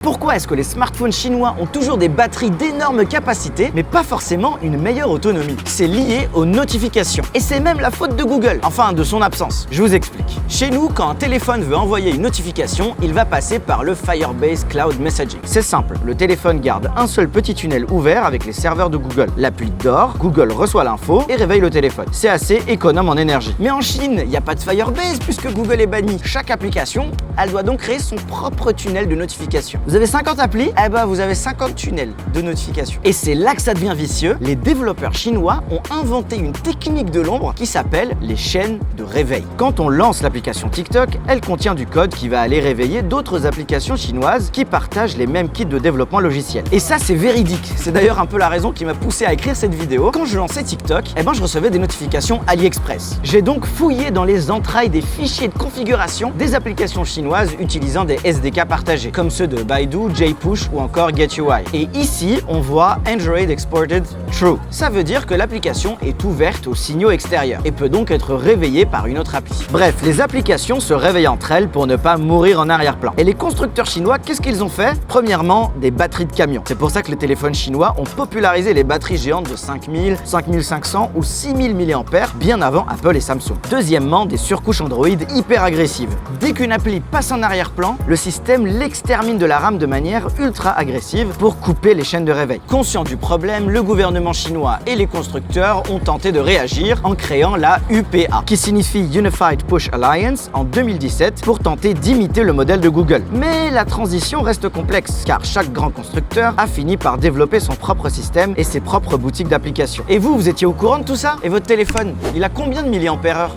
Pourquoi est-ce que les smartphones chinois ont toujours des batteries d'énormes capacités, mais pas forcément une meilleure autonomie? C'est lié aux notifications. Et c'est même la faute de Google, enfin de son absence. Je vous explique. Chez nous, quand un téléphone veut envoyer une notification, il va passer par le Firebase Cloud Messaging. C'est simple, le téléphone garde un seul petit tunnel ouvert avec les serveurs de Google. L'appli dort, Google reçoit l'info et réveille le téléphone. C'est assez économe en énergie. Mais en Chine, il n'y a pas de Firebase puisque Google est banni. Chaque application, elle doit donc créer son propre tunnel de notification. Vous avez 50 applis, eh ben vous avez 50 tunnels de notification. Et c'est là que ça devient vicieux. Les développeurs chinois ont inventé une technique de l'ombre qui s'appelle les chaînes de réveil. Quand on lance l'application TikTok, elle contient du code qui va aller réveiller d'autres applications chinoises qui partagent les mêmes kits de développement logiciel. Et ça, c'est véridique. C'est d'ailleurs un peu la raison qui m'a poussé à écrire cette vidéo. Quand je lançais TikTok, eh ben je recevais des notifications AliExpress. J'ai donc fouillé dans les entrailles des fichiers de configuration des applications chinoises utilisant des SDK partagés, comme ceux de Baidu, JPush ou encore GetUI. Et ici, on voit Android Exported True. Ça veut dire que l'application est ouverte aux signaux extérieurs et peut donc être réveillée par une autre appli. Bref, les applications se réveillent entre elles pour ne pas mourir en arrière-plan. Et les constructeurs chinois, qu'est-ce qu'ils ont fait? Premièrement, des batteries de camions. C'est pour ça que les téléphones chinois ont popularisé les batteries géantes de 5000, 5500 ou 6000 mAh bien avant Apple et Samsung. Deuxièmement, des surcouches Android hyper agressives. Dès qu'une appli passe en arrière-plan, le système l'extermine de la RAM de manière ultra agressive pour couper les chaînes de réveil. Conscient du problème, le gouvernement chinois et les constructeurs ont tenté de réagir en créant la UPA, qui signifie Unified Push Alliance, en 2017 pour tenter d'imiter le modèle de Google. Mais la transition reste complexe car chaque grand constructeur a fini par développer son propre système et ses propres boutiques d'applications. Et vous étiez au courant de tout ça? Et votre téléphone, il a combien de milliampères-heure?